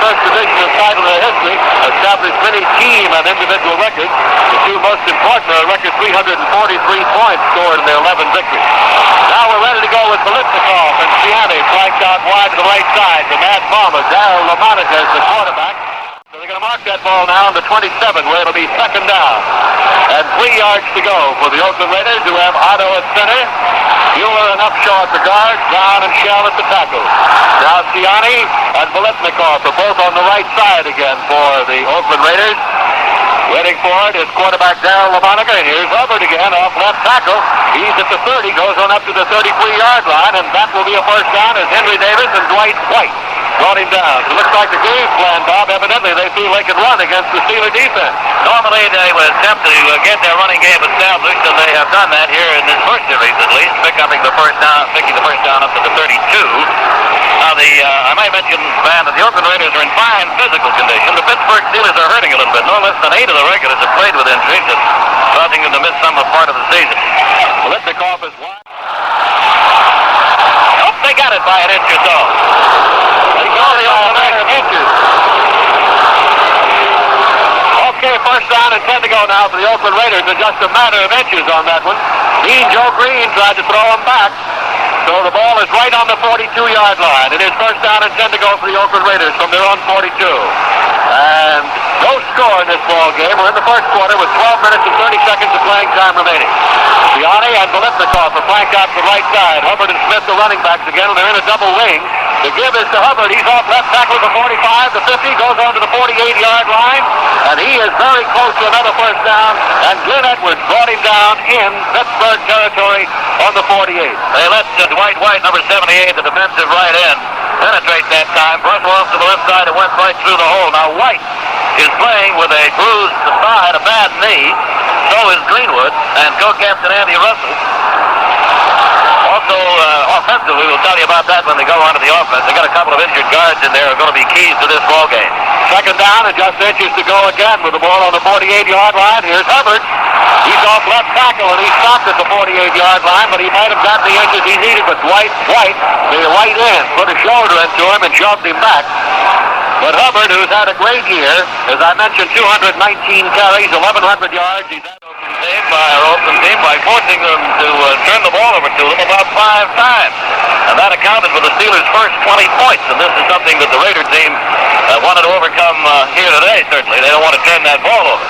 first division title in their history, established many team and individual records. The two most important are a record 343 points scored in their 11 victories. Now we're ready to go with Bolitnikov and Ciani flanked out wide to the right side. The Mad Bomber, Darryl LaMonica is the quarterback. So they're going to mark that ball now on the 27, where it'll be second down. And 3 yards to go for the Oakland Raiders, who have Otto at center, Bueller and Upshaw at the guard, Brown and Shell at the tackle. Now Ciani and Bolitnikov are both on the right side again for the Oakland Raiders. Waiting for it is quarterback Darryl LaMonica, and here's Hubbard again off left tackle. He's at the 30, goes on up to the 33-yard line, and that will be a first down as Henry Davis and Dwight White brought him down. It looks like the game plan, Bob. Evidently, they feel they can run against the Steeler defense. Normally, they would attempt to get their running game established, and they have done that here in this first series, at least, picking the first down up to the 32. Now, I might mention, Van, that the Oakland Raiders are in fine physical condition. The Pittsburgh Steelers are hurting a little bit. No less than 8 of the regulars have played with injuries, that's causing them to miss some part of the season. Bolitnikov is wide. Nope, they got it by an inch or so. Okay, first down and 10 to go now for the Oakland Raiders, and just a matter of inches on that one. Joe Green tried to throw him back, so the ball is right on the 42-yard line. It is first down and 10 to go for the Oakland Raiders from their own 42. And no score in this ball game. We're in the first quarter with 12 minutes and 30 seconds of playing time remaining. Ciani and Bolitnikov are flanked out to the right side. Hubbard and Smith, the running backs again, and they're in a double wing. The give is to Hubbard. He's off left tackle at the 45, the 50, goes on to the 48-yard line, and he is very close to another first down, and Glenn Edwards brought him down in Pittsburgh territory on the 48. They let Dwight White, number 78, the defensive right end, penetrate that time. Brush off to the left side and went right through the hole. Now White is playing with a bruised thigh and a bad knee. So is Greenwood and co-captain Andy Russell. Also, offensively, we'll tell you about that when they go on to the offense. They got a couple of injured guards in there who are going to be keys to this ball game. Second down and just inches to go again with the ball on the 48-yard line. Here's Hubbard. He's off left tackle, and he stopped at the 48-yard line, but he might have gotten the inches he needed. But Dwight White, the right end, put a shoulder into him and shoved him back. But Hubbard, who's had a great year, as I mentioned, 219 carries, 1,100 yards. He's had our Oakland team by forcing them to turn the ball over to them about 5 times. And that accounted for the Steelers' first 20 points. And this is something that the Raider team wanted to overcome here today, certainly. They don't want to turn that ball over.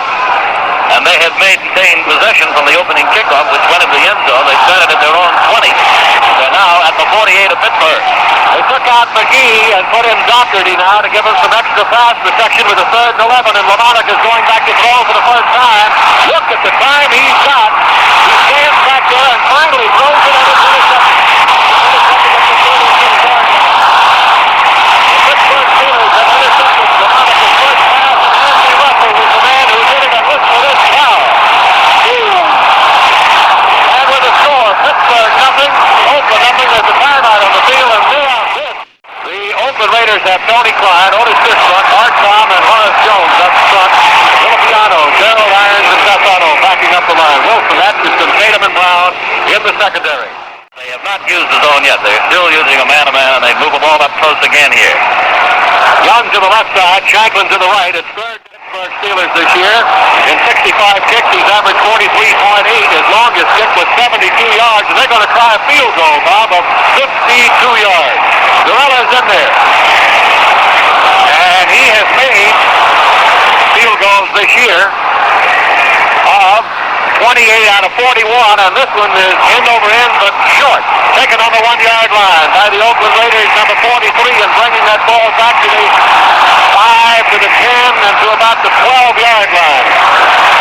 And they have maintained possession from the opening kickoff, which went into the end zone. They started at their own 20. They're now at the 48 of Pittsburgh. They took out McGee and put in Doherty now to give him some extra pass protection with a 3rd and 11, and LaMonica is going back to throw for the first time. Look at the time he's got. He stands back there and finally throws it at his interception. The Pittsburgh Steelers have intercepted LaMonica's first pass, and Anthony Russell was the man who did it, and look for this foul. And with the score, Pittsburgh nothing, Oakland nothing. There's a timeout on the field, and the Oakland Raiders have Tony Klein, Otis Fishbrook, Art Tom, and Horace Jones up front. Filipiano, Gerald Irons, and Seth Otto backing up the line. Wilson, Atkinson, Tatum, and Brown in the secondary. They have not used the zone yet. They're still using a man-to-man, and they move the ball up close again here. Young to the left side, Shanklin to the right. It's third Pittsburgh Steelers this year. In 65 kicks, he's averaged 43.8. His longest kick was 72 yards, and they're going to try a field goal, Bob, of 52 yards. Dorella's in there. And he has made field goals this year of 28 out of 41, and this one is end over end but short. Taken on the 1-yard line by the Oakland Raiders, number 43, and bringing that ball back to the 5 to the 10 and to about the 12-yard line.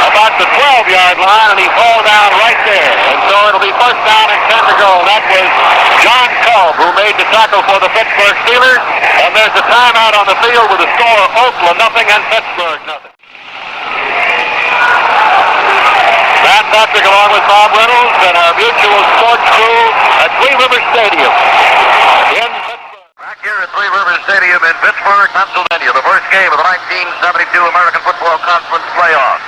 About the 12-yard line, and he falls down right there. And so it'll be first down and 10 to go. That was John Culp who made the tackle for the Pittsburgh Steelers. And there's a timeout on the field with the score Oakland nothing and Pittsburgh nothing. Van Patrick along with Bob Reynolds and our mutual sports crew at Three Rivers Stadium in Pittsburgh. Back here at Three Rivers Stadium in Pittsburgh, Pennsylvania, the first game of the 1972 American Football Conference Playoff,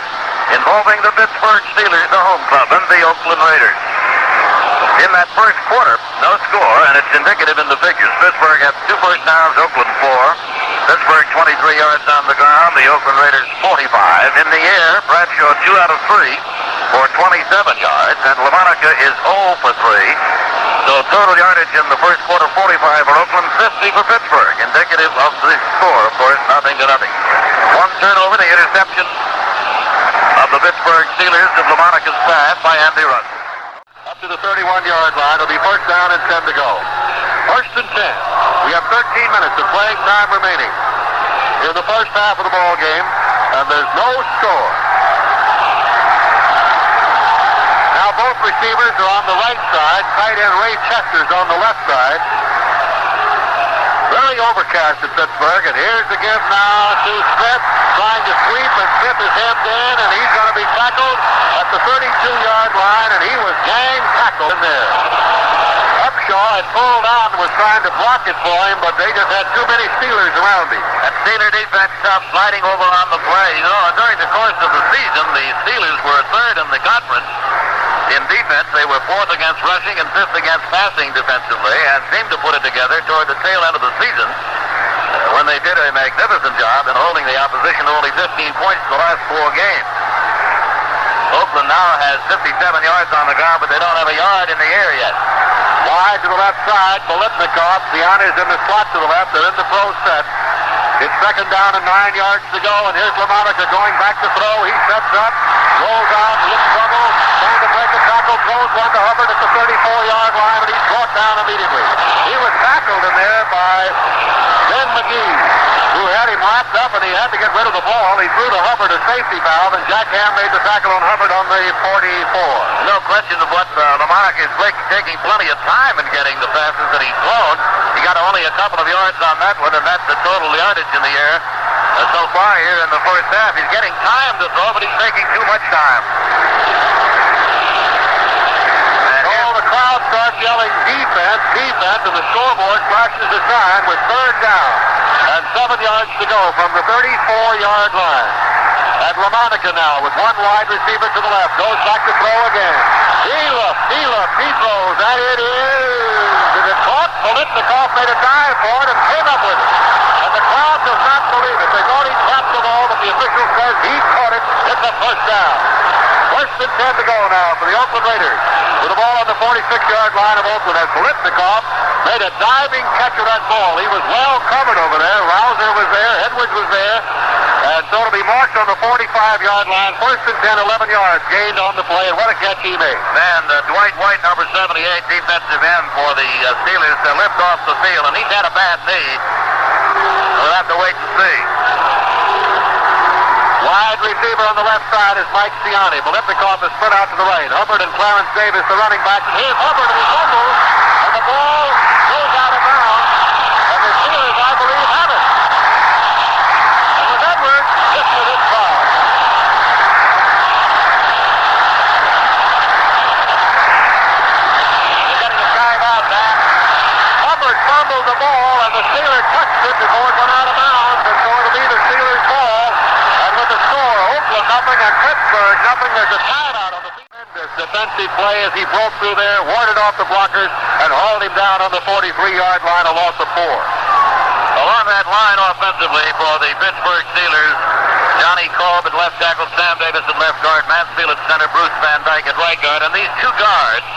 involving the Pittsburgh Steelers, the home club, and the Oakland Raiders. In that first quarter, no score, and it's indicative in the figures. Pittsburgh had 2 first downs, Oakland 4. Pittsburgh 23 yards on the ground. The Oakland Raiders 45. In the air, Bradshaw 2 out of 3 for 27 yards. And LaMonica is 0 for 3. So total yardage in the first quarter 45 for Oakland, 50 for Pittsburgh. Indicative of the score, of course, 0-0. One turnover, the interception of the Pittsburgh Steelers of LaMonica's pass by Andy Russell. Up to the 31-yard line. It'll be first down and 10 to go. First and 10. We have 13 minutes of playing time remaining in the first half of the ball game, and there's no score. Now both receivers are on the right side. Tight end Ray Chester's on the left side. Very overcast at Pittsburgh, and here's the give now to Smith, trying to sweep, and Smith is hemmed in, and he's going to be tackled at the 32-yard line, and he was gang tackled in there. Upshaw had pulled out and was trying to block it for him, but they just had too many Steelers around him. And Steeler defense stopped sliding over on the play. You know, during the course of the season, the Steelers were third in the conference in defense. They were fourth against rushing and fifth against passing defensively, and seemed to put it together toward the tail end of the season when they did a magnificent job in holding the opposition to only 15 points in the last 4 games. Oakland now has 57 yards on the ground, but they don't have a yard in the air yet. Wide to the left side, Bolitnikov. Siani's in the slot to the left. They're in the pro set. It's second down and 9 yards to go, and here's LaMonica going back to throw. He sets up, rolls out, looks trouble, trying to break a tackle, throws one to Hubbard at the 34-yard line, and he's brought down immediately. He was tackled in there by Ben McGee, who had him lapped up, and he had to get rid of the ball. He threw to Hubbard a safety valve, and Jack Ham made the tackle on Hubbard on the 44. No question of what LaMonica is taking plenty of time in getting the passes that he's thrown. He got only a couple of yards on that one, and that's the total yardage in the air so far here in the first half. He's getting time to throw, but he's taking too much time. And the crowd starts yelling defense, defense, and the scoreboard flashes a sign with third down and 7 yards to go from the 34-yard line. And LaMonica now with one wide receiver to the left, goes back to throw again. He throws, and it is it caught? Bolitnikov made a dive for it and came up with it. And the crowd does not believe it. They thought he tapped the ball, but the official says he caught it. It's a first down. First and 10 to go now for the Oakland Raiders. With the ball on the 46-yard line of Oakland as Bolitnikov made a diving catch of that ball. He was well covered over there. Rouser was there. Edwards was there. And so it'll be marked on the 45-yard line. First and 10, 11 yards gained on the play. And what a catch he made. And Dwight White, number 78, defensive end for the Steelers, to lift off the field. And he's had a bad knee. We'll have to wait and see. Wide receiver on the left side is Mike Siani. Bolitnikov is spread out to the right. Hubbard and Clarence Davis, the running back. And here's Hubbard, and he fumbles. And the ball goes out of bounds. And the Steelers, I believe, have it. And with Edwards, just with his foul. They're getting a timeout now. Hubbard fumbled the ball, and the Steelers touched it before it went out of bounds. And so it'll be the Steelers' ball. And with the score, Oakland nothing and Pittsburgh nothing. There's a timeout on the field. This defensive play as he broke through there, warded off the blockers, and hauled him down on the 43-yard line, a loss of 4. Along that line offensively for the Pittsburgh Steelers, Johnny Kolb at left tackle, Sam Davis at left guard, Mansfield at center, Bruce Van Dyke at right guard. And these two guards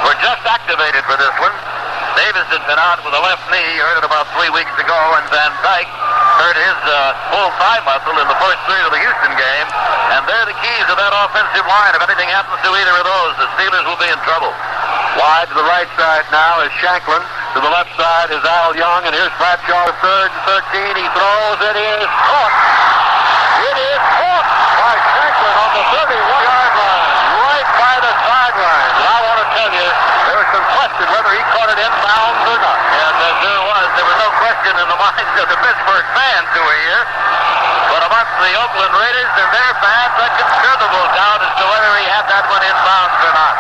were just activated for this one. Davis had been out with a left knee, hurt it about 3 weeks ago, and Van Dyke hurt his full thigh muscle in the first 3 of the Houston game. And they're the keys of that offensive line. If anything happens to either of those, the Steelers will be in trouble. Wide to the right side now is Shanklin. To the left side is Al Young, and here's Bradshaw, third and 13. He throws. It is caught. It is caught by Shanklin on the 31-yard line, right by the sideline. And I want to tell you, there was some question whether he caught it inbounds or not. Yes, there was. There was no question in the minds of the Pittsburgh fans who are here. But amongst the Oakland Raiders and their fans, a considerable doubt as to whether he had that one inbounds or not.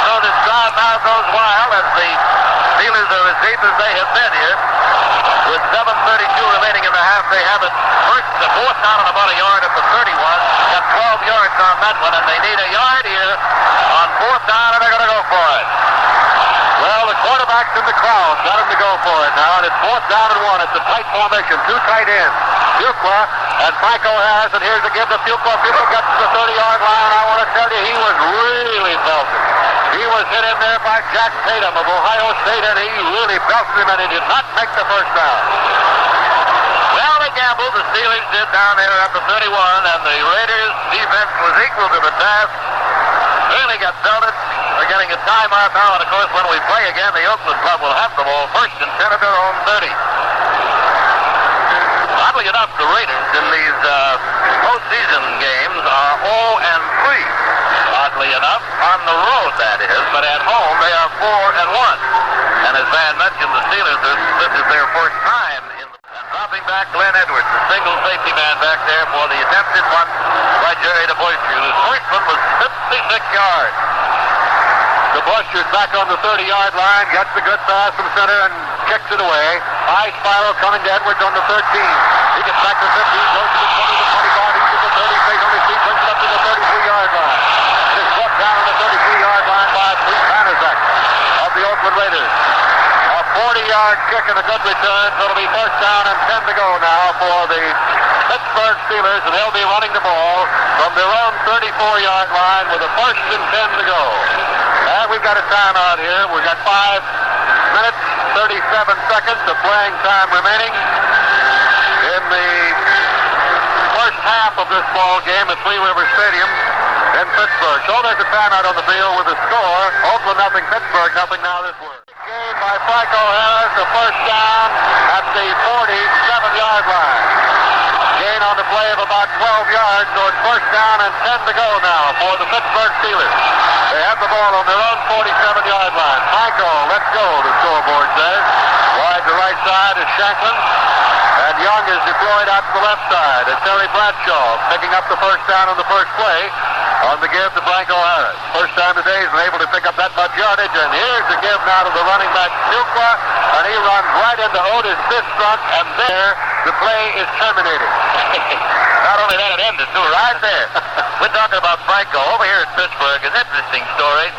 So this crowd now goes wild as the Steelers are as deep as they have been here. With 7:32 remaining in the half, they have it fourth down on about a yard at the 31. Got 12 yards on that one, and they need a yard here on 4th down, and they're going to go for it. Well, the quarterback's in the crowd. Got him to go for it now, and it's 4th down and 1. It's a tight formation. 2 tight ends. Fuqua and Franco Harris, and here's the give to Fuqua. Fuqua gets to the 30-yard line, and I want to tell you, he was really belted. He was hit in there by Jack Tatum of Ohio State, and he really belted him, and he did not make the first down. Well, they gambled. The Steelers did down there at the 31, and the Raiders' defense was equal to the task. Really got belted. They're getting a timeout now, and of course, when we play again, the Oakland club will have the ball first and 10 at their own 30. Oddly enough, the Raiders in these postseason games are 0-3. Oddly enough, on the road that is, but at home they are 4-1. And as Van mentioned, the Steelers, this is their first time in the... And dropping back Glenn Edwards, the single safety man back there for the attempted one by Jerry DeBoistre. The first one was 56 yards. DeBoistre's back on the 30-yard line, gets the good pass from center and kicks it away. High spiral coming to Edwards on the 13. He gets back to 15, goes to the 20, the 25, he's to the 30, stays on his feet, brings it up to the 33-yard line. It is brought down on the 33-yard line by Pete Banaszak of the Oakland Raiders. A 40-yard kick and a good return, so it'll be first down and 10 to go now for the Pittsburgh Steelers, and they'll be running the ball from their own 34-yard line with a first and 10 to go. And we've got a timeout here. We've got 5 minutes, 37 seconds of playing time remaining in the first half of this ball game at Three River Stadium in Pittsburgh. So there's a timeout on the field with a score. Oakland nothing, Pittsburgh nothing now this word. Game by Franco Harris, a first down at the 47-yard line. Gain on the play of about 12 yards, so it's first down and 10 to go now for the Pittsburgh Steelers. They have the ball on their own 47-yard line. Franco, let's go, the scoreboard says. Wide to right side is Shanklin. And Young is deployed out to the left side. It's Terry Bradshaw picking up the first down on the first play on the give to Franco Harris. First time today he's been able to pick up that much yardage. And here's the give now to the running back, Fuqua. And he runs right into Otis Sistrunk. And there, the play is terminated. Not only that, it ended too, right there. We're talking about Franco. Over here at Pittsburgh, an interesting story.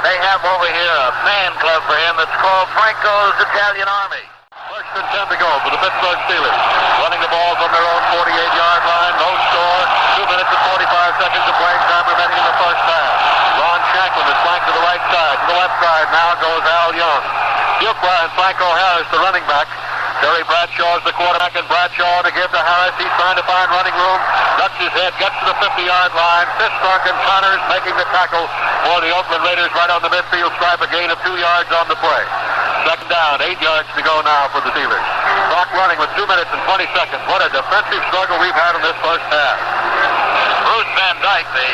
They have over here a fan club for him that's called Franco's Italian Army. First and 10 to go for the Pittsburgh Steelers. Running the ball from their own 48-yard line. No score. 2 minutes and 45 seconds of playing time remaining in the first half. Ron Shanklin is flanked to the right side. To the left side now goes Al Young. Fuqua and Franco Harris, the running back. Terry Bradshaw is the quarterback, and Bradshaw to give to Harris. He's trying to find running room. Ducks his head, gets to the 50-yard line. Sistrunk and Connors making the tackle for the Oakland Raiders right on the midfield stripe. A gain of 2 yards on the play. Second down, 8 yards to go now for the Steelers. Clock running with 2 minutes and 20 seconds. What a defensive struggle we've had in this first half. Bruce Van Dyke, the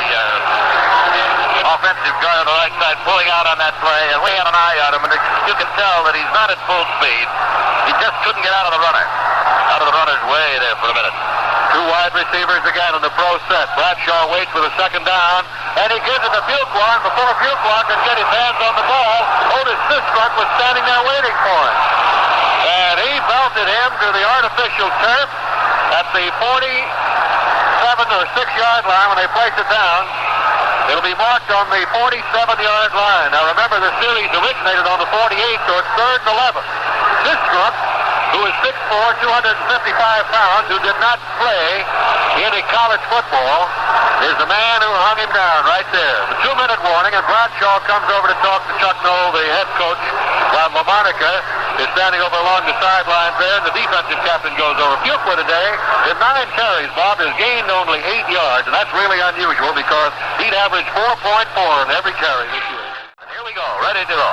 offensive guy on the right side, pulling out on that play, and we had an eye on him, and you can tell that he's not at full speed. He just couldn't get out of the runner. Out of the runner's way there for a minute. 2 wide receivers again in the pro set. Bradshaw waits for the second down, and he gives it to Fuqua, and before Fuqua can get his hands on the ball, Otis Sistrunk was standing there waiting for him. And he belted him to the artificial turf at the 47 or 6-yard line when they place it down. It'll be marked on the 47-yard line. Now remember, the series originated on the 48, so it's 3rd and 11. Sistrunk, who is 6'4", 255 pounds, who did not play any college football, is the man who hung him down right there. The 2-minute warning, and Bradshaw comes over to talk to Chuck Noll, the head coach, while LaMonica is standing over along the sidelines there, and the defensive captain goes over. Fuqua today, in 9 carries, Bob, has gained only 8 yards, and that's really unusual because he'd averaged 4.4 in every carry this year. And here we go, ready to go.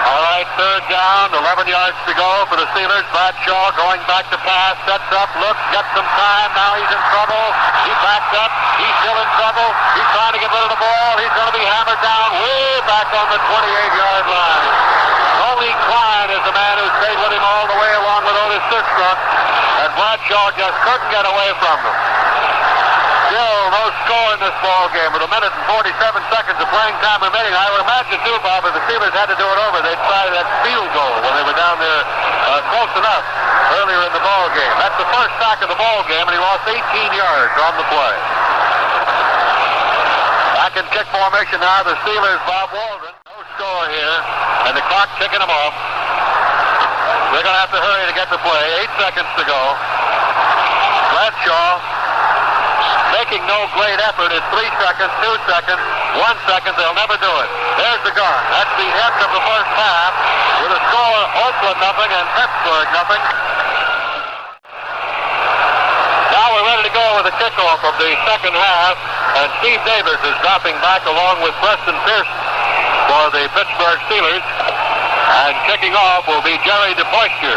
All right, third down, 11 yards to go for the Steelers. Bradshaw going back to pass, sets up, looks, gets some time. Now he's in trouble. He backs up. He's still in trouble. He's trying to get rid of the ball. He's going to be hammered down way back on the 28-yard line. Tony Klein is the man who stayed with him all the way along with Otis Sistrunk, and Bradshaw just couldn't get away from them. Still no score in this ball game with 1 minute and 47 seconds of playing time remaining. I would imagine too, Bob, if the Steelers had to do it over, they'd try that field goal when they were down there close enough earlier in the ball game. That's the first sack of the ball game, and he lost lost 18 yards on the play. Back in kick formation now, the Steelers, Bob Waldron. No score here, and the clock ticking them off. They're going to have to hurry to get the play. 8 seconds to go. Bradshaw making no great effort. It's 3 seconds, 2 seconds, 1 second. They'll never do it. There's the gun. That's the end of the first half with a score Oakland nothing and Pittsburgh nothing. Now we're ready to go with the kickoff of the second half, and Steve Davis is dropping back along with Preston Pearson for the Pittsburgh Steelers, and kicking off will be Jerry DePoister.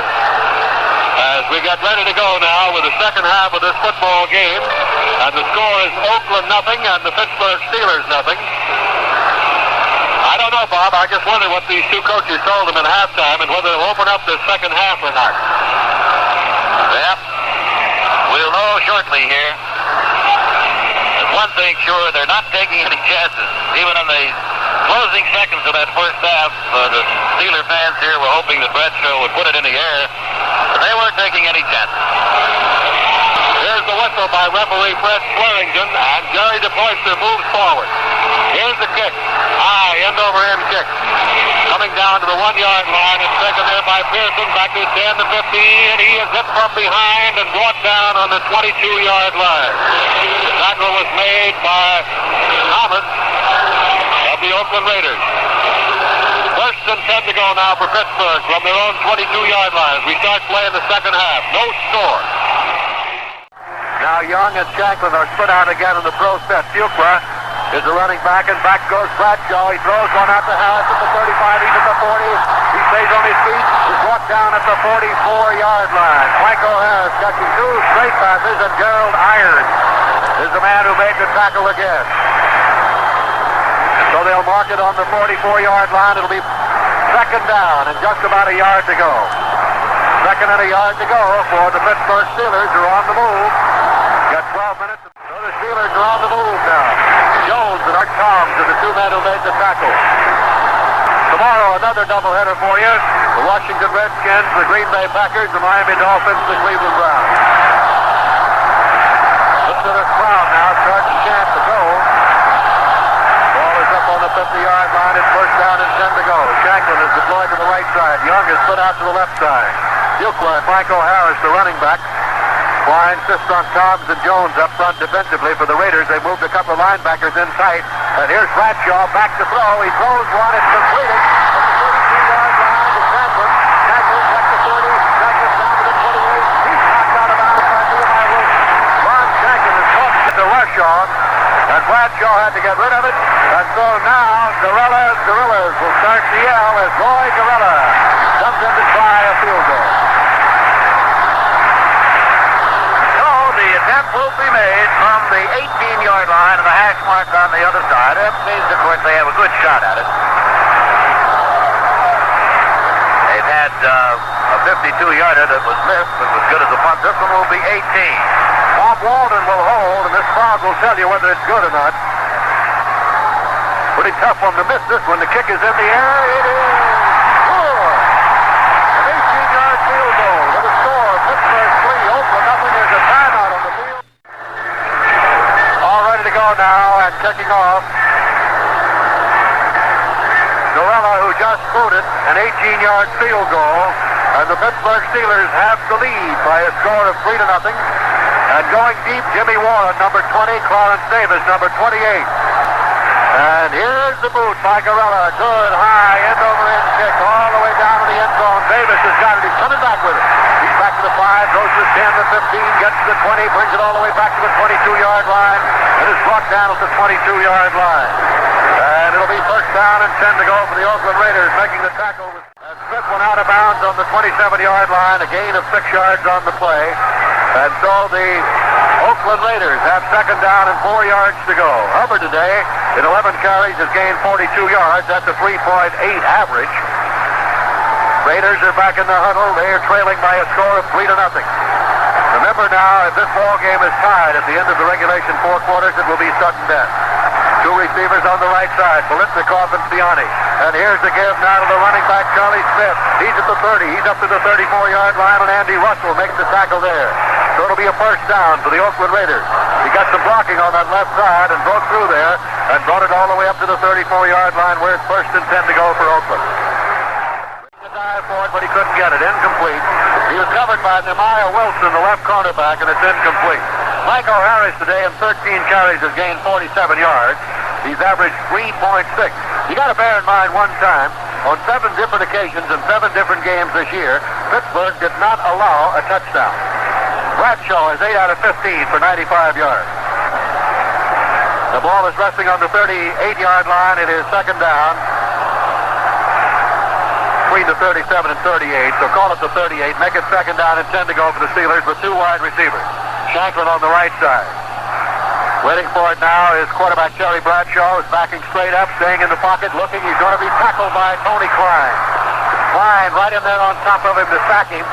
As we get ready to go now with the second half of this football game, and the score is Oakland nothing and the Pittsburgh Steelers nothing. I don't know, Bob. I just wonder what these two coaches told them at halftime and whether they'll open up the second half or not. Yep. We'll know shortly here. There's one thing sure, they're not taking any chances. Even in the closing seconds of that first half, the Steeler fans here were hoping that Bradshaw would put it in the air, but they weren't taking any chances. Here's the whistle by referee Fred Swearingen, and Jerry DePoister moves forward. Here's the kick. High, end-over-end kick. Coming down to the 1-yard line. It's taken there by Pearson. Back to 10 to 15. He is hit from behind and brought down on the 22-yard line. The tackle was made by Thomas of the Oakland Raiders. First and 10 to go now for Pittsburgh from their own 22-yard line. We start playing the second half. No score. Now Young and Shanklin are split out again in the pro set. Fuqua is the running back, and back goes Bradshaw. He throws one out to Harris at the 35. He's at the 40. He stays on his feet. He's brought down at the 44-yard line. Michael Harris catching 2 straight passes, and Gerald Irons is the man who made the tackle again. So they'll mark it on the 44-yard line. It'll be second down and just about a yard to go. Second and a yard to go for the Pittsburgh Steelers, who are on the move. Got 12 minutes. So the Steelers are on the move now. Jones and Art Toms are the two men who made the tackle. Tomorrow, another doubleheader for you. The Washington Redskins, the Green Bay Packers, the Miami Dolphins, the Cleveland Browns. Listen to this crowd now. Sergeant Champ to go. Ball is up on the 50-yard line. It's first down and 10 to go. Shanklin is deployed to the right side. Young is put out to the left side. Fuqua and Michael Harris, the running back. Fly insists on Toms and Jones up front defensively for the Raiders. They moved a couple of linebackers in tight. And here's Bradshaw back to throw. He throws one. It's completed. At the 32-yard line to Shanklin. Shanklin back to 30. Shanklin down to the 28. He's knocked out of bounds by Levi Wilson. Ron Shanklin is caught to rush on. And Bradshaw had to get rid of it. And so now Gorillas will start to yell as Roy Gorilla comes in to try a field goal. Will be made from the 18-yard line and the hash mark on the other side. That means, of course, they have a good shot at it. They've had a 52-yarder that was missed, but was good as a punt. This one will be 18. Bob Walden will hold, and this crowd will tell you whether it's good or not. Pretty tough one to miss this one. The kick is in the air. It is good. An 18-yard field goal with a score of Pittsburgh 3, Oakland nothing. There's a timeout on the field. Now and kicking off. Gorilla, who just booted an 18-yard field goal, and the Pittsburgh Steelers have the lead by a score of 3-0. And going deep, Jimmy Warren, number 20, Clarence Davis, number 28. And here's the boot by Gorilla. Good high end-over-end kick all the way down to the end zone. Davis has got it. He's coming back with it. He's back to the 5, goes to the 10, the 15, gets to the 20, brings it all the way back to the 22-yard line, and is brought down at the 22-yard line. And it'll be first down and 10 to go for the Oakland Raiders, making the tackle. And Smith went out of bounds on the 27-yard line, a gain of 6 yards on the play. And so the Oakland Raiders have second down and 4 yards to go. Hubbard today, in 11 carries, has gained 42 yards. That's a 3.8 average. Raiders are back in the huddle. They are trailing by a score of 3-0. Remember now, if this ball game is tied at the end of the regulation 4 quarters, it will be sudden death. 2 receivers on the right side, Bolitnikov and Siani. And here's the give now to the running back, Charlie Smith. He's at the 30. He's up to the 34-yard line, and Andy Russell makes the tackle there. So it'll It'll be a first down for the Oakland Raiders. He got some blocking on that left side and broke through there and brought it all the way up to the 34-yard line where it's first and 10 to go for Oakland. He dive for it, but he couldn't get it. Incomplete. He was covered by Nehemiah Wilson, the left cornerback, and it's incomplete. Michael Harris today in 13 carries has gained 47 yards. He's averaged 3.6. You got to bear in mind one time, on 7 different occasions in 7 different games this year, Pittsburgh did not allow a touchdown. Bradshaw is 8 out of 15 for 95 yards. The ball is resting on the 38-yard line. It is second down between the 37 and 38, so call it the 38. Make it second down and 10 to go for the Steelers with 2 wide receivers. Shanklin on the right side. Waiting for it now is quarterback Terry Bradshaw, is backing straight up, staying in the pocket, looking. He's going to be tackled by Tony Klein. Klein right in there on top of him to sack him.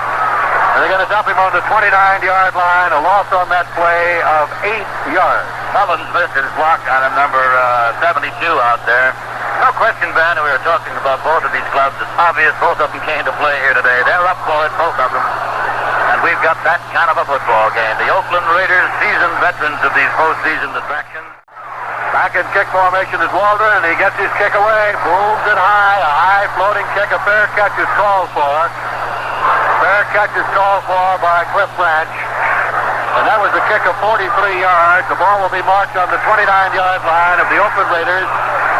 And they're going to dump him on the 29-yard line. A loss on that play of 8 yards. Mullins missed his block on him, number 72 out there. No question, Van, we were talking about both of these clubs. It's obvious both of them came to play here today. They're up for it, both of them. And we've got that kind of a football game. The Oakland Raiders, seasoned veterans of these postseason attractions. Back in kick formation is Waldron, and he gets his kick away. Booms it high. A high floating kick. A fair catch is called for. Fair catch is called for by Cliff Branch. And that was a kick of 43 yards. The ball will be marked on the 29-yard line of the Oakland Raiders.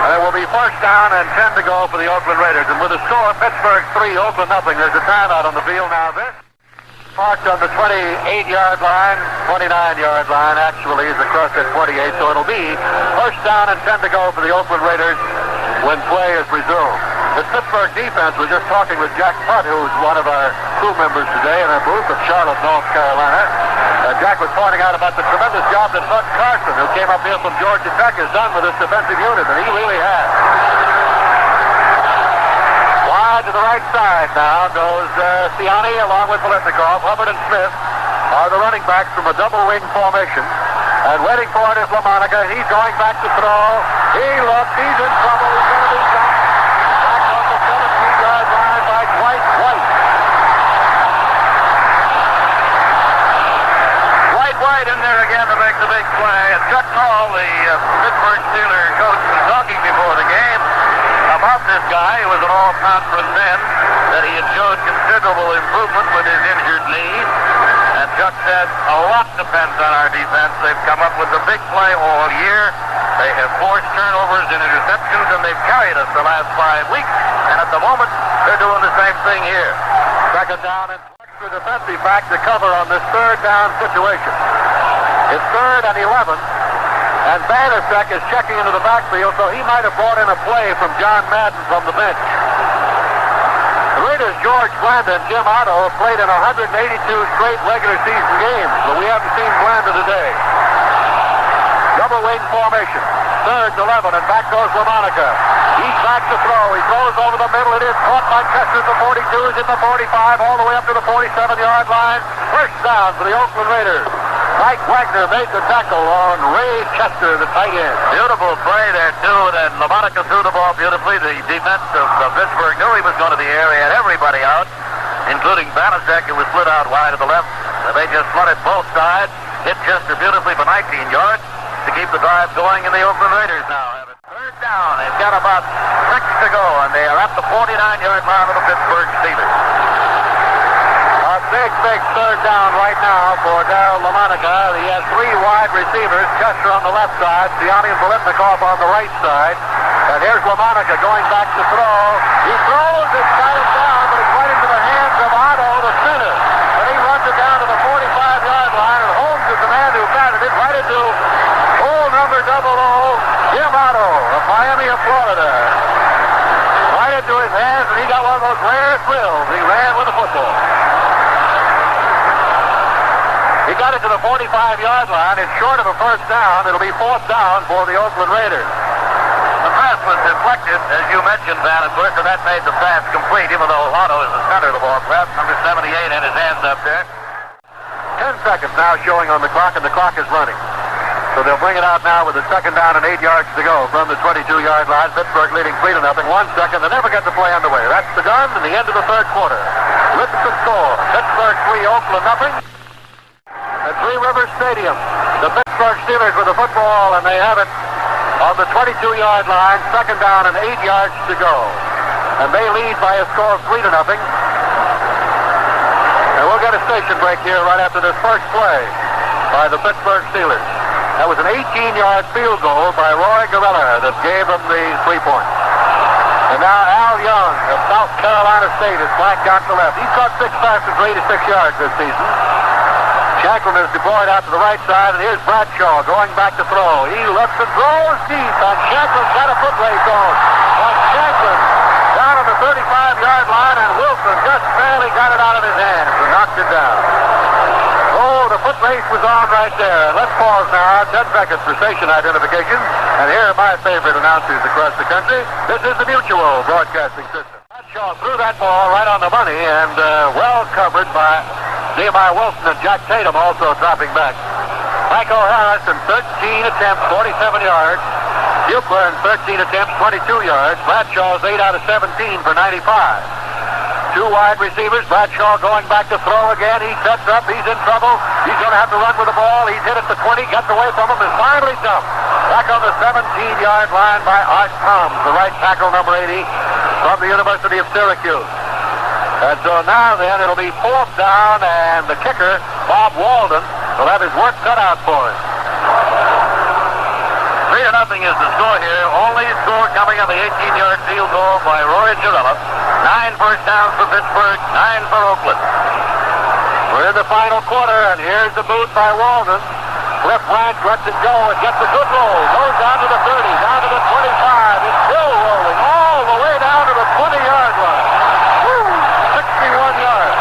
And it will be first down and 10 to go for the Oakland Raiders. And with the score, Pittsburgh 3, Oakland nothing. There's a timeout on the field now. This marked on the 28-yard line, 29-yard line actually is across at 48, so it'll be first down and 10 to go for the Oakland Raiders when play is resumed. The Pittsburgh defense was just talking with Jack Putt, who's one of our crew members today in our booth of Charlotte, North Carolina. Jack was pointing out about the tremendous job that Bud Carson, who came up here from Georgia Tech, has done with this defensive unit, and he really has. To the right side now goes Siani along with Bolitnikov. Hubbard and Smith are the running backs from a double wing formation. And waiting for it is LaMonica. He's going back to throw. He looks. He's in trouble. He's going to be dumped back on the 17-yard line by Dwight White. Dwight White in there again to make the big play. And Chuck Noll, the Pittsburgh Steelers coach, was talking before the game about this guy who was an all-conference then, that he had showed considerable improvement with his injured knee. And Chuck said, a lot depends on our defense. They've come up with the big play all year. They have forced turnovers and interceptions, and they've carried us the last 5 weeks. And at the moment, they're doing the same thing here. Second down and extra defensive back to cover on this third down situation. It's 3rd and 11. And Banasek is checking into the backfield, so he might have brought in a play from John Madden from the bench. The Raiders, George Blanda and Jim Otto have played in 182 straight regular season games, but we haven't seen Blanda today. Double wing formation. 3rd and 11, and back goes LaMonica. He's back to throw. He throws over the middle. It is caught by Chester at the 42, is at the 45, all the way up to the 47-yard line. First down for the Oakland Raiders. Mike Wagner made the tackle on Ray Chester, the tight end. Beautiful play there, too, and LaMonica threw the ball beautifully. The defense of Pittsburgh knew he was going to the area, had everybody out, including Banasek, who was split out wide to the left. They just flooded both sides, hit Chester beautifully for 19 yards to keep the drive going, and the Oakland Raiders now have it. Third down. They've got about 6 to go, and they are at the 49-yard line of the Pittsburgh Steelers. Big third down right now for Darryl LaMonica. He has 3 wide receivers. Chester on the left side, Siani and Bolitnikov on the right side. And here's LaMonica going back to throw. He throws, it's got him down, but it's right into the hands of Otto, the center. And he runs it down to the 45-yard line, and Holmes is the man who batted it right into hole number 00, Jim Otto of Miami of Florida. Right into his hands, and he got one of those rare thrills. He ran with the football. He got it to the 45-yard line. It's short of a first down. It'll be 4th down for the Oakland Raiders. The pass was deflected, as you mentioned, Van, and that made the pass complete, even though Otto is the center of the ball. Perhaps number 78 had his hands up there. 10 seconds now showing on the clock, and the clock is running. So they'll bring it out now with a second down and 8 yards to go from the 22-yard line. Pittsburgh leading 3-0. 1 second. They never get the play underway. That's the gun and the end of the third quarter. Listen to the score. Pittsburgh 3, Oakland nothing. And Three Rivers Stadium. The Pittsburgh Steelers with the football, and they have it on the 22-yard line, second down and 8 yards to go. And they lead by a score of 3-0. And we'll get a station break here right after this first play by the Pittsburgh Steelers. That was an 18-yard field goal by Roy Gorilla that gave them the 3 points. And now Al Young of South Carolina State is flanked out to the left. He's caught 6 passes for 86 yards this season. Shanklin is deployed out to the right side, and here's Bradshaw going back to throw. He looks and throws deep, and Shanklin's got a foot race on. But Shanklin down on the 35-yard line, and Wilson just barely got it out of his hands and knocked it down. Oh, the foot race was on right there. Let's pause now. 10 seconds for station identification. And here are my favorite announcers across the country. This is the Mutual Broadcasting System. Bradshaw threw that ball right on the money, and well covered by Nehemiah Wilson, and Jack Tatum also dropping back. Michael Harris in 13 attempts, 47 yards. Buechler in 13 attempts, 22 yards. Bradshaw's 8 out of 17 for 95. 2 wide receivers. Bradshaw going back to throw again. He sets up. He's in trouble. He's going to have to run with the ball. He's hit at the 20, gets away from him, and finally dumped. Back on the 17-yard line by Art Toms, the right tackle, number 80, from the University of Syracuse. And so now then it'll be 4th down, and the kicker, Bob Walden, will have his work cut out for him. 3-0 is the score here. Only score coming on the 18-yard field goal by Roy Gorilla. 9 first downs for Pittsburgh, 9 for Oakland. We're in the final quarter, and here's the boot by Walden. Cliff Branch lets it go and gets a good roll. Goes down to the 30, down to the 25. It's still rolling all the way down to the 20-yard line. 61 yards.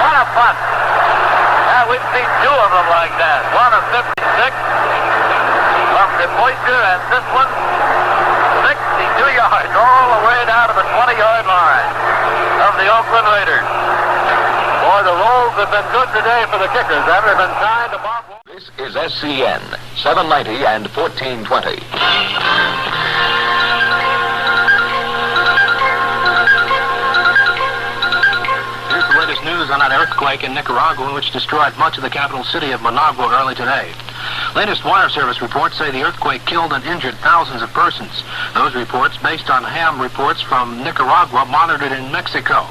What a punt. Yeah, we've seen 2 of them like that. One of 56 from the Pointer, and this one 62 yards all the way down to the 20-yard line of the Oakland Raiders. Boy, the rolls have been good today for the kickers. Haven't they been signed to Bob? This is SCN, 790 and 1420. News on that earthquake in Nicaragua, which destroyed much of the capital city of Managua early today. Latest wire service reports say the earthquake killed and injured thousands of persons. Those reports based on ham reports from Nicaragua monitored in Mexico.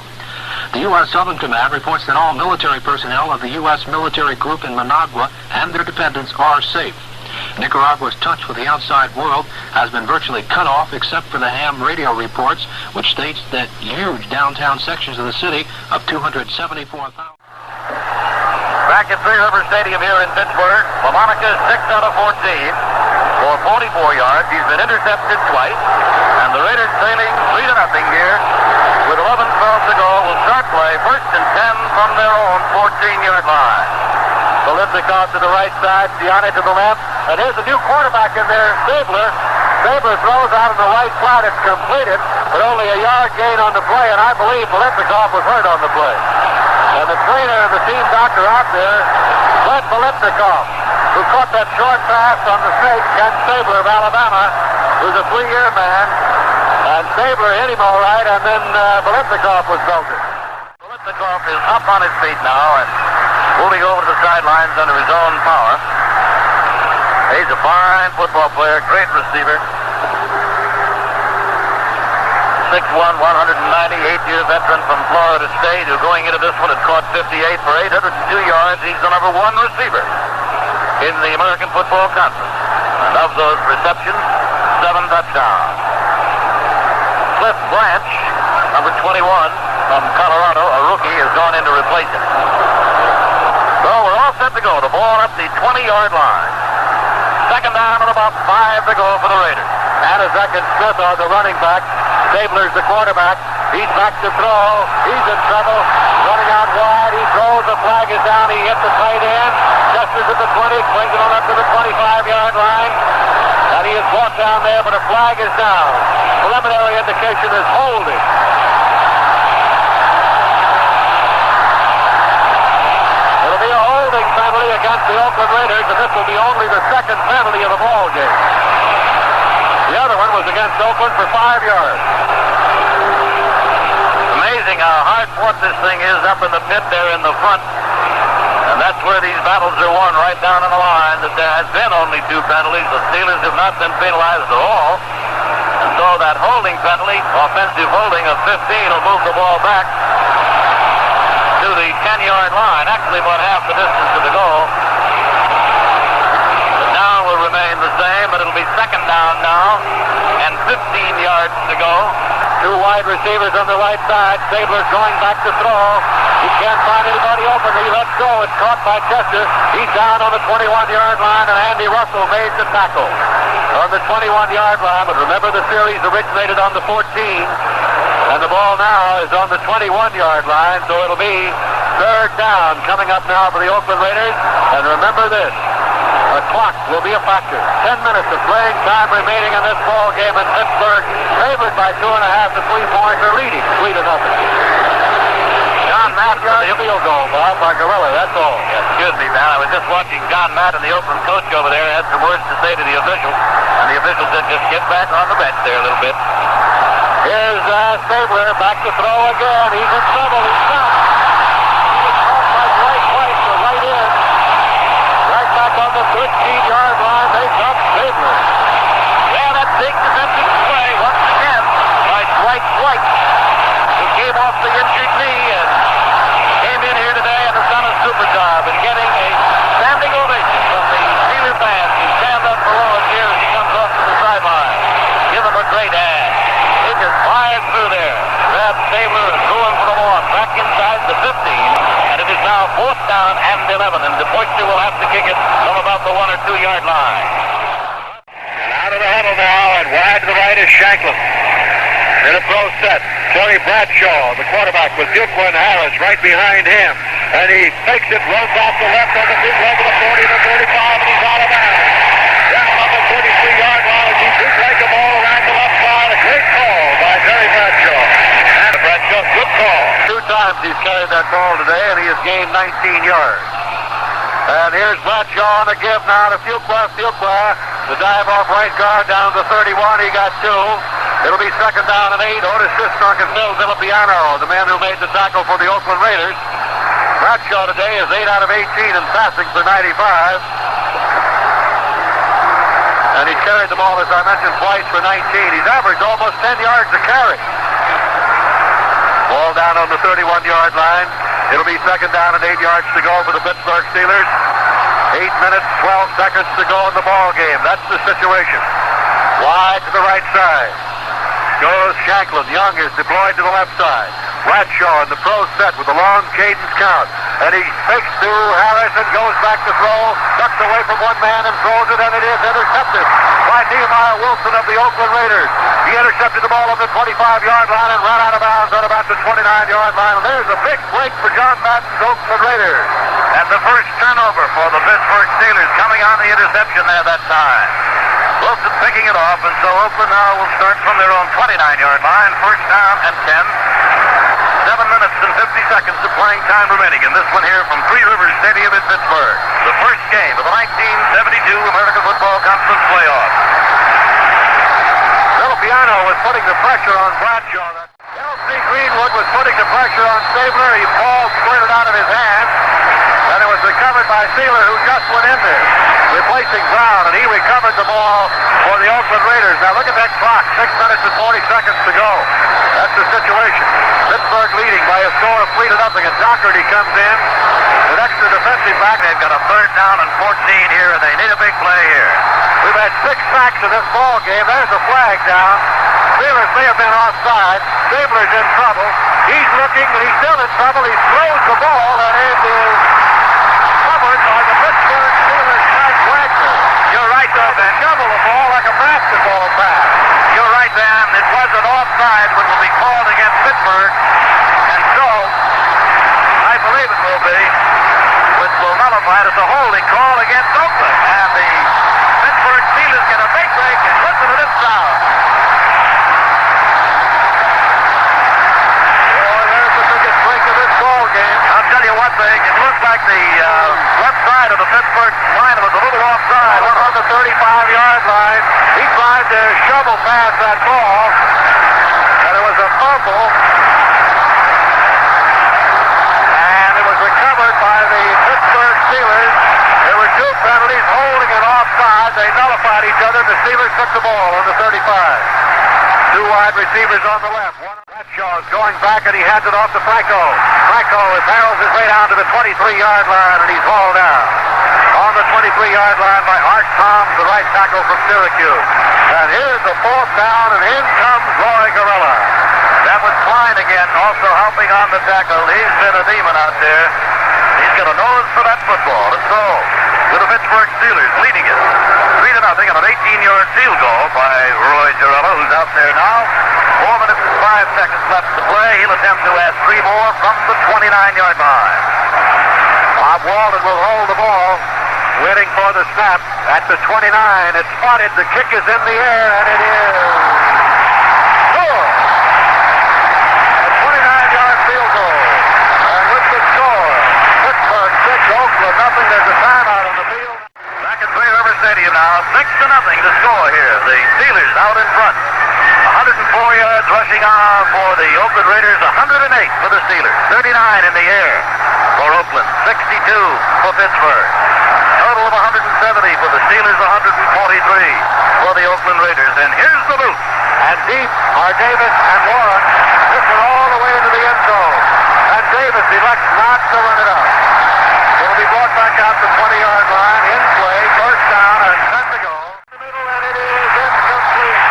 The U.S. Southern Command reports that all military personnel of the U.S. military group in Managua and their dependents are safe. Nicaragua's touch with the outside world has been virtually cut off except for the ham radio reports, which states that huge downtown sections of the city of 274,000. Back at Three Rivers Stadium here in Pittsburgh, LaMonica 6 out of 14 for 44 yards. He's been intercepted twice, and the Raiders trailing 3-0 here with 11-12 to go. Will start play 1st and 10 from their own 14-yard line. Bolitnikoff to the right side, Gianni to the left. And here's a new quarterback in there, Stabler. Stabler throws out in the right flat. It's completed, but only a yard gain on the play, and I believe Bolitnikoff was hurt on the play. And the trainer and the team doctor out there, Glenn Bolitnikoff, who caught that short pass on the snake, Ken Stabler of Alabama, who's a 3-year man. And Stabler hit him all right, and then Bolitnikoff was belted. Bolitnikoff is up on his feet now and moving over to the sidelines under his own power. He's a fine football player, great receiver. 6'1", 198-year veteran from Florida State, who going into this one had caught 58 for 802 yards. He's the number 1 receiver in the American Football Conference. And of those receptions, 7 touchdowns. Cliff Branch, number 21 from Colorado, a rookie, has gone in to replace him. So we're all set to go. The ball up the 20-yard line. Second down and about 5 to go for the Raiders. Anazek and Smith are the running back. Stabler's the quarterback. He's back to throw. He's in trouble. Running out wide. He throws. The flag is down. He hits the tight end. Chester's at the 20. Swings it on up to the 25-yard line. And he is brought down there, but a flag is down. Preliminary indication is holding. It'll be a holding penalty against the Oakland Raiders, and this will be only the second penalty of the ball game. The other one was against Oakland for 5 yards. Amazing how hard fought this thing is up in the pit there in the front. And that's where these battles are won, right down on the line, that there has been only 2 penalties. The Steelers have not been penalized at all. And so that holding penalty, offensive holding of 15, will move the ball back to the 10-yard line. Actually, about half the distance to the goal. The down will remain the same, but it'll be second down now, and 15 yards to go. 2 wide receivers on the right side. Stabler's going back to throw. He can't find anybody open. He lets go. It's caught by Chester. He's down on the 21-yard line, and Andy Russell made the tackle on the 21-yard line. But remember, the series originated on the 14, and the ball now is on the 21-yard line, so it'll be third down coming up now for the Oakland Raiders. And remember this, the clock will be a factor. 10 minutes of playing time remaining in this ball game, and Pittsburgh favored by 2.5 to 3 points, are leading 3-0. John Madden for the field goal, Bob, by Gorilla, that's all. Yeah, excuse me, man. I was just watching John Madden, the Oakland coach over there, had some words to say to the official, and the official said, just get back on the bench there a little bit. Here's Stabler back to throw again. He's in trouble. He's stopped. He was caught by Dwight White to right in. Right back on the 13-yard line. They come Stabler. Yeah, that big defensive play once again by Dwight White, who came off the injured knee and came in here today and has done a super job in getting a standing ovation from the Steeler fans who stand up below us here as he comes off to the sideline. Give him a great hand. He just fires through there. Grabs Stabler and threw him for the ball back inside the 15. And it is now 4th down and 11. And DePoyster will have to kick it from about the 1 or 2 yard line. And out of the huddle now, and wide to the right is Shanklin. In a pro set. Terry Bradshaw, the quarterback, with Duquan Harris right behind him. And he takes it, runs off the left on the bootleg of the 40 to the 35, and he's out of bounds. Down on the 33-yard line as he bootleg the ball around the left side. A great call by Terry Bradshaw. And Bradshaw, good call. 2 times he's carried that ball today, and he has gained 19 yards. And here's Bradshaw on the give now to Fuqua. The dive off right guard down to 31. He got 2. It'll be second down and 8. Otis Sistrunk and Phil Villapiano, the man who made the tackle for the Oakland Raiders. Bradshaw today is 8 out of 18 in passing for 95. And he carried the ball, as I mentioned, twice for 19. He's averaged almost 10 yards a carry. Ball down on the 31-yard line. It'll be second down and 8 yards to go for the Pittsburgh Steelers. 8 minutes, 12 seconds to go in the ball game. That's the situation. Wide to the right side. Goes Shanklin. Young is deployed to the left side. Bradshaw in the pro set with a long cadence count. And he fakes to Harris and goes back to throw. Ducks away from one man and throws it, and it is intercepted by Nehemiah Wilson of the Oakland Raiders. He intercepted the ball on the 25-yard line and ran out of bounds on about the 29-yard line. And there's a big break for John Madden's Oakland Raiders. And the first turnover for the Pittsburgh Steelers, coming on the interception there that time. Wilson picking it off, and so Oakland now will start from their own 29-yard line. First down and 10. 7 minutes and 50 seconds of playing time remaining in this one here from Three Rivers Stadium in Pittsburgh. The first game of the 1972 American Football Conference Playoff. Villapiano was putting the pressure on Bradshaw. L.C. Greenwood was putting the pressure on Stabler. He ball squirted out of his hand, and it was recovered by Sealer, who just went in there, replacing Brown, and he recovered the ball for the Oakland Raiders. Now look at that clock, 6 minutes and 40 seconds to go. That's the situation. Pittsburgh leading by a score of 3-0, and Doherty comes in, an extra defensive back. They've got a third down and 14 here, and they need a big play here. We've had 6 sacks in this ball game. There's a flag down. Steelers may have been offside. Stabler's in trouble. He's looking, and he's still in trouble. He throws the ball, and it is covered by the Pittsburgh Steelers Frank Wagner. You're right, though, Ben. Shovel the ball like a basketball pass. You're right, Ben. It wasn't offside, but will be called against Pittsburgh. And so, I believe it will be, which will nullify it as a holding call against Oakland. And the Pittsburgh Steelers get a big break, and listen to this sound. I'll tell you one thing, it looked like the left side of the Pittsburgh line was a little offside. One on the 35-yard line. He tried to shovel past that ball, and it was a fumble. And it was recovered by the Pittsburgh Steelers. they nullified each other. The Steelers took the ball on the 35. Two wide receivers on the left. Bradshaw's going back, and he hands it off to Franco. Franco barrels his way down to the 23-yard line, and he's hauled down. On the 23-yard line by Art Toms, the right tackle from Syracuse. And here's the fourth down, and in comes Roy Gorilla. That was Klein again, also helping on the tackle. He's been a demon out there. He's got a nose for that football. And so, to the Pittsburgh Steelers, leading it 3-0 on an 18-yard field goal by Roy Gorilla, who's out there now. 4 minutes and 5 seconds left to play. He'll attempt to add 3 more from the 29-yard line. Bob Walden will hold the ball, waiting for the snap at the 29. It's spotted. The kick is in the air, and it is score. A 29-yard field goal. And with the score, Pittsburgh 6, Oakland nothing. There's a timeout on the field. Back at Three River Stadium now, 6-0 to score here. The Steelers out in front. 104 yards rushing on for the Oakland Raiders, 108 for the Steelers, 39 in the air for Oakland, 62 for Pittsburgh. Total of 170 for the Steelers, 143 for the Oakland Raiders. And here's the loop. And deep are Davis and Warren. This is all the way into the end zone. And Davis elects not to run it up. It'll be brought back out the 20-yard line, in play, first down, and 10 to go. In the middle, and it is incomplete.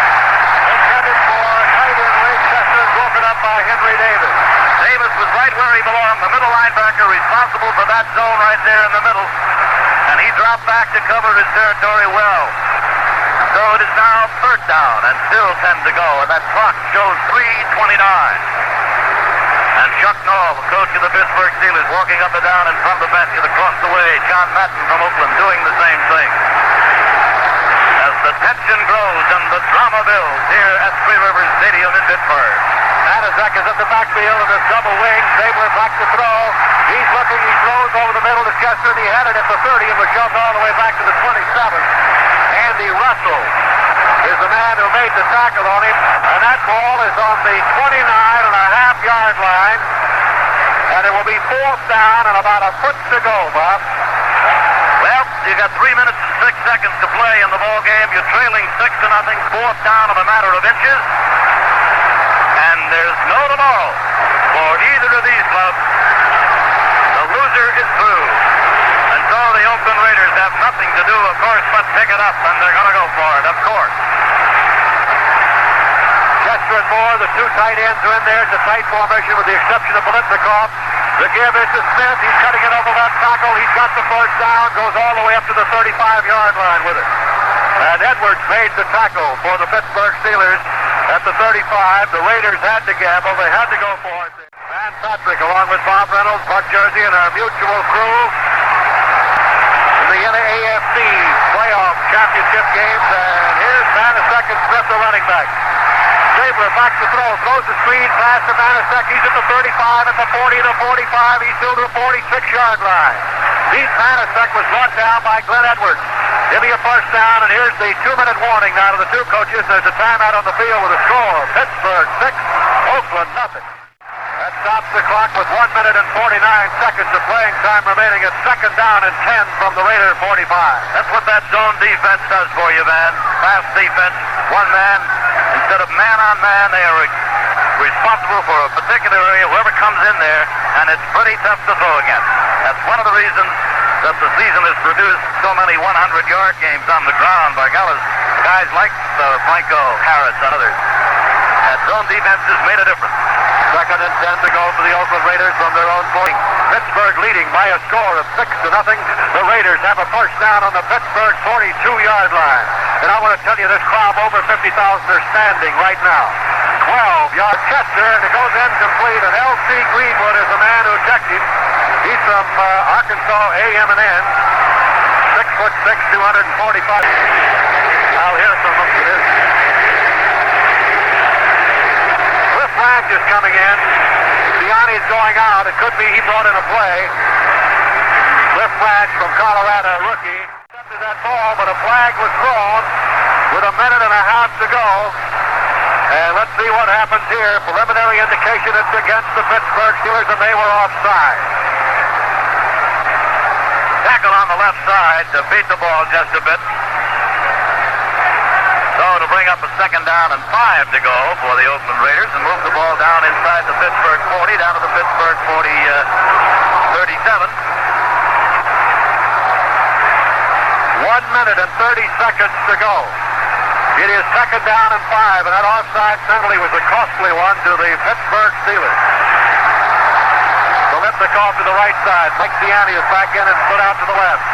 Intended for tight end Ray Chester, broken up by Henry Davis. Davis was right where he belonged, the middle linebacker responsible for that zone right there in the middle. And he dropped back to cover his territory well. So it is now third down and still 10 to go, and that clock shows 3:29. And Chuck Noll, the coach of the Pittsburgh Steelers, walking up and down in front of the basket across the way. John Madden from Oakland doing the same thing. As the tension grows and the drama builds here at Three Rivers Stadium in Pittsburgh. Manizek is at the backfield in this double wing. Sabler back to throw. He's looking, he throws over the middle to Chester, and he had it at the 30 and was shoved all the way back to the 27. Andy Russell is the man who made the tackle on him, and that ball is on the 29.5-yard line, and it will be fourth down and about a foot to go, Bob. Well, you got 3 minutes and 6 seconds to play in the ball game. You're trailing 6-0, fourth down in a matter of inches, and there's no tomorrow for either of these clubs. The loser is through. And so the Oakland Raiders have nothing to do, of course, but pick it up, and they're going to go for it, of course. Chester and Moore, the two tight ends are in there. It's a tight formation with the exception of Bolitnikov. The give is to Smith. He's cutting it over that tackle. He's got the first down, goes all the way up to the 35-yard line with it. And Edwards made the tackle for the Pittsburgh Steelers at the 35. The Raiders had to gamble. They had to go for it. Van Patrick, along with Bob Reynolds, Buck Jersey, and our mutual crew in the AFC Playoff Championship games. And here's Manizek and Smith, the running back. Sabler back to throw, throws the screen pass to Manizek. He's at the 35, at the 40, the 45. He's still to the 46-yard line. Pete Manizek was brought down by Glenn Edwards. Give me a first down, and here's the 2-minute warning now to the two coaches. There's a timeout on the field with a score. Pittsburgh 6, Oakland nothing. That stops the clock with 1 minute and 49 seconds of playing time remaining at second down and 10 from the Raider 45. That's what that zone defense does for you, Van. Fast defense, one man. Instead of man-on-man, they are responsible for a particular area, whoever comes in there, and it's pretty tough to throw against. That's one of the reasons that the season has produced so many 100-yard games on the ground by guys like Franco, Harris, and others. That zone defense has made a difference. Second and 10 to go for the Oakland Raiders from their own point. Pittsburgh leading by a score of 6-0. The Raiders have a first down on the Pittsburgh 42-yard line. And I want to tell you, this crowd over 50,000 are standing right now. 12-yard Chester, and it goes incomplete. And L.C. Greenwood is the man who checked him. He's from Arkansas A&M. 6'6", 245. I'll hear from him for this. Cliff Branch is coming in. Biani's going out. It could be he brought in a play. Cliff Branch from Colorado, rookie. Accepted that ball, but a flag was thrown with a minute and a half to go. And let's see what happens here. Preliminary indication it's against the Pittsburgh Steelers, and they were offside. Tackle on the left side to beat the ball just a bit. bring up a 2nd down and 5 to go for the Oakland Raiders and move the ball down inside the Pittsburgh 40, down to the Pittsburgh 37. 1 minute and 30 seconds to go. It is 2nd down and 5, and that offside penalty was a costly one to the Pittsburgh Steelers. Biletnikoff to the right side. Mike Ciani is back in and put out to the left.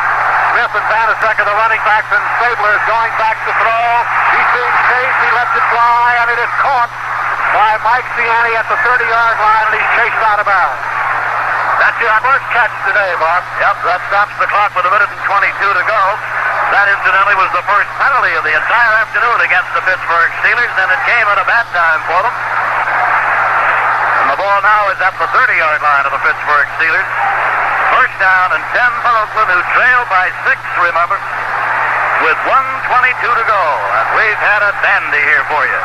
Smith and Banasek are the running backs, and Stabler is going back to throw. He's being chased. He lets it fly, and it is caught by Mike Ciani at the 30-yard line, and he's chased out of bounds. That's your first catch today, Bob. Yep, that stops the clock with 1 minute and 22 to go. That, incidentally, was the first penalty of the entire afternoon against the Pittsburgh Steelers, and it came at a bad time for them. And the ball now is at the 30-yard line of the Pittsburgh Steelers. First down and 10 for Oakland, who trail by 6, remember, with 1:22 to go. And we've had a dandy here for you.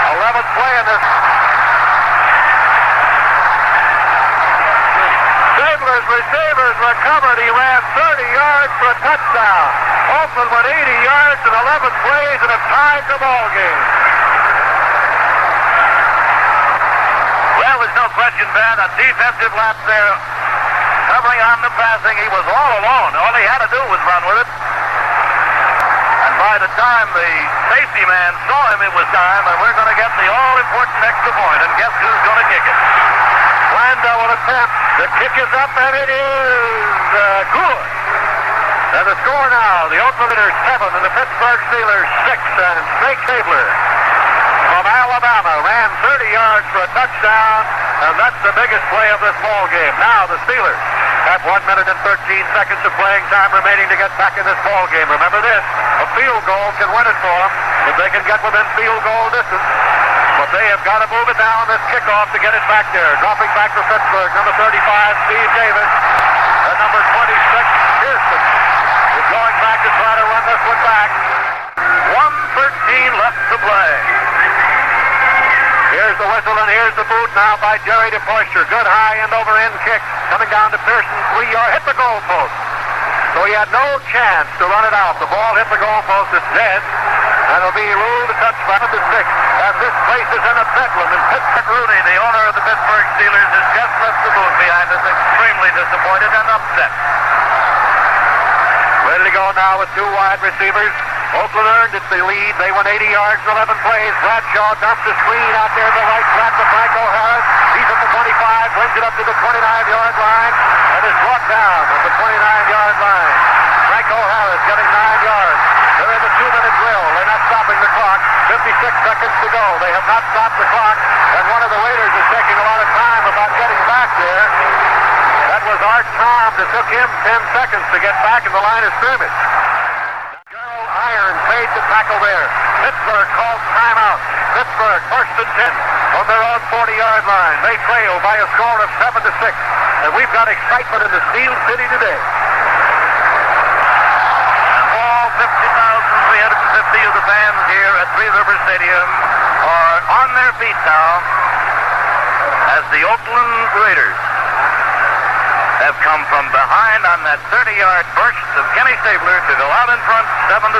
11th play in this. Stabler's receivers recovered. He ran 30 yards for a touchdown. Oakland went 80 yards in 11 plays and have tied the ball game. Well, there's no question, Ben, a defensive lapse there. Covering on the passing, he was all alone. All he had to do was run with it. And by the time the safety man saw him, it was time, and we're going to get the all-important extra point. And guess who's going to kick it? Lando will attempt. The kick is up, and it is good. And the score now, the Oakland Raiders 7 and the Pittsburgh Steelers 6. And Snake Stabler from Alabama ran 30 yards for a touchdown, and that's the biggest play of this ball game. Now the Steelers have 1 minute and 13 seconds of playing time remaining to get back in this ball game. Remember this, a field goal can win it for them if they can get within field goal distance. But they have got to move it down this kickoff to get it back there. Dropping back for Pittsburgh, number 35, Steve Davis, and number 26, Pearson, is going back to try to run this one back. 1:13 left to play. Here's the whistle, and here's the boot now by Jerry DePoister. Good high end over end kick. Coming down to Pearson, 3-yard, hit the goal post. So he had no chance to run it out. The ball hit the goal post, it's dead, and it'll be ruled a touchdown to 6. And this place is in a bedlam in Pittsburgh. Rooney, the owner of the Pittsburgh Steelers, has just left the booth behind us, extremely disappointed and upset. Ready to go now with 2 wide receivers. Oakland earned it, the lead. They went 80 yards, 11 plays. Bradshaw dumps the screen out there to the right flat to Franco Harris. He's at the 25, brings it up to the 29-yard line, and is brought down at the 29-yard line. Franco Harris getting 9 yards. They're in the 2-minute drill. They're not stopping the clock. 56 seconds to go. They have not stopped the clock, and one of the Raiders is taking a lot of time about getting back there. That was Art Tom that took him 10 seconds to get back in the line of scrimmage. Iron fade to tackle there. Pittsburgh calls timeout. Pittsburgh 1st and 10 on their own 40-yard line. They trail by a score of 7-6. And we've got excitement in the Steel City today. All 50,350 of the fans here at Three Rivers Stadium are on their feet now as the Oakland Raiders have come from behind on that 30-yard burst of Kenny Stabler to go out in front 7-6. 37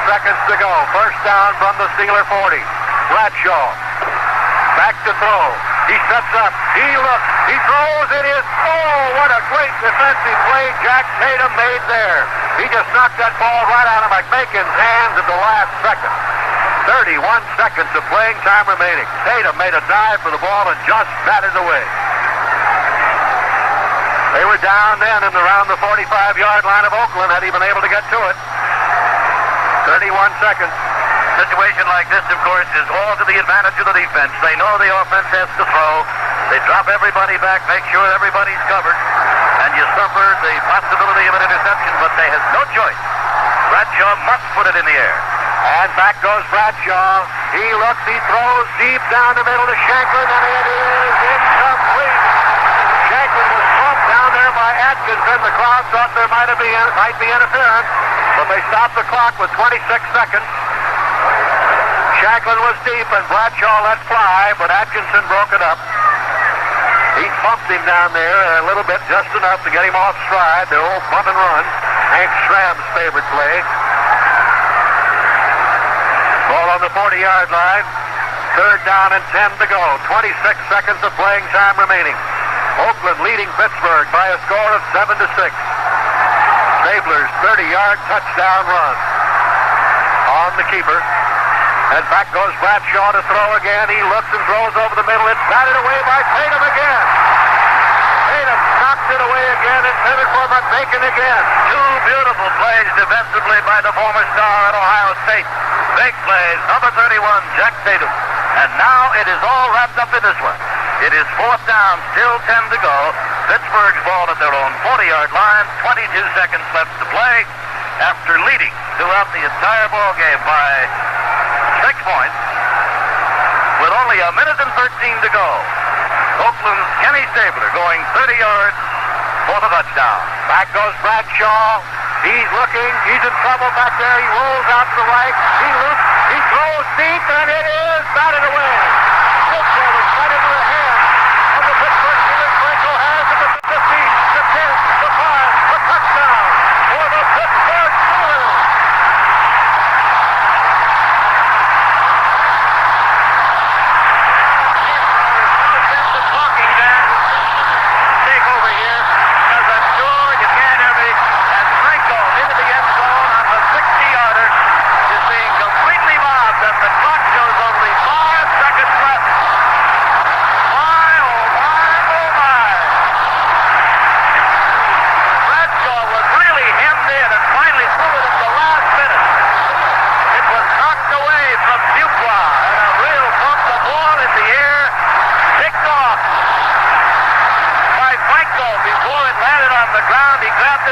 seconds to go. First down from the Steeler 40. Bradshaw back to throw. He sets up. He looks. He throws. It is. Oh, what a great defensive play Jack Tatum made there. He just knocked that ball right out of McMakin's hands at the last second. 31 seconds of playing time remaining. Tatum made a dive for the ball and just batted away. They were down then and around the 45-yard line of Oakland had he been able to get to it. 31 seconds. Situation like this, of course, is all to the advantage of the defense. They know the offense has to throw. They drop everybody back, make sure everybody's covered, and you suffer the possibility of an interception, but they have no choice. Bradshaw must put it in the air. And back goes Bradshaw. He looks, he throws deep down the middle to Shanklin, and it is incomplete. Shanklin was bumped down there by Atkinson. The crowd thought there might be interference, but they stopped the clock with 26 seconds. Shanklin was deep, and Bradshaw let fly, but Atkinson broke it up. He bumped him down there a little bit, just enough to get him off stride. The old bump and run. Hank Schramm's favorite play. Ball on the 40-yard line. 3rd down and 10 to go. 26 seconds of playing time remaining. Oakland leading Pittsburgh by a score of 7-6. Stabler's 30-yard touchdown run on the keeper. And back goes Bradshaw to throw again. He looks and throws over the middle. It's batted away by Tatum again. Tatum knocked it away again, intended for McBacon again. 2 beautiful plays defensively by the former star at Ohio State. Big plays, number 31, Jack Tatum. And now it is all wrapped up in this one. It is 4th down, still 10 to go. Pittsburgh's ball at their own 40-yard line, 22 seconds left to play after leading throughout the entire ball game by 6 points with only 1 minute and 13 to go. Oakland's Kenny Stabler going 30 yards for the touchdown. Back goes Bradshaw. He's looking. He's in trouble back there. He rolls out to the right. He looks. He throws deep, and it is batted away. This ball is right into the hands of the Pittsburgh Steelers. Franco has it at the 15, the 10, the 5, the touchdown for the Pittsburgh Steelers.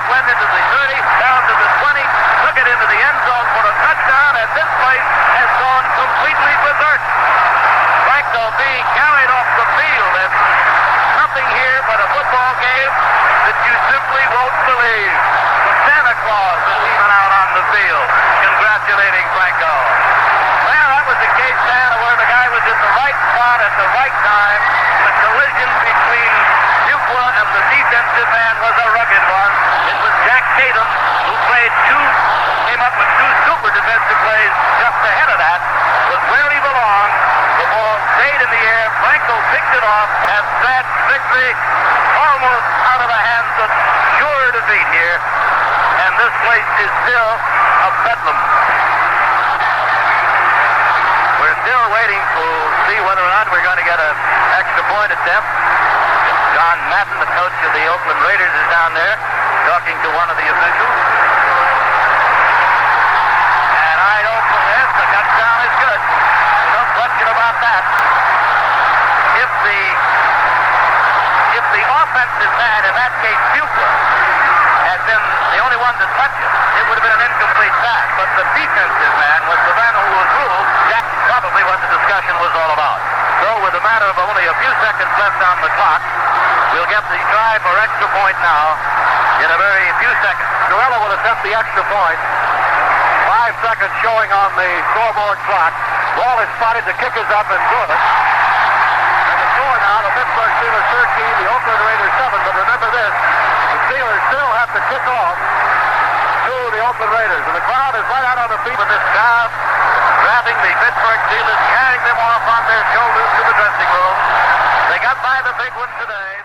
Went into the 30, down to the 20, took it into the end zone for a touchdown, and this place has gone completely berserk. Franco being carried off the field, and nothing here but a football game that you simply won't believe. Santa Claus is even out on the field, congratulating Franco. Well, that was the case, Santa, where the guy was in the right spot at the right time. The collision between Duqua and the defensive man was a rugged one. Jack Tatum, who came up with 2 super defensive plays just ahead of that, was where he belonged. The ball stayed in the air. Franco picked it off, and that victory almost out of the hands of sure defeat here. And this place is still a bedlam. We're still waiting to see whether or not we're going to get an extra point attempt. John Madden, the coach of the Oakland Raiders, is down there talking to one of the officials. And I don't believe the touchdown is good. No question about that. If the offensive man, in that case Duqua, had been the only one to touch it, it would have been an incomplete pass. But the defensive man was the man who was ruled. That's probably what the discussion was all about. So with a matter of only a few seconds left on the clock, we'll get the try for extra point now in a very few seconds. Gorella will attempt the extra point. 5 seconds showing on the scoreboard clock. Ball is spotted. The kick is up and good. And the score now, the Pittsburgh Steelers 13, the Oakland Raiders 7. But remember this, the Steelers still have to kick off to the Oakland Raiders. And the crowd is right out on the feet with this job, grabbing the Pittsburgh Steelers, carrying them off on their shoulders to the dressing room. They got by the big one today.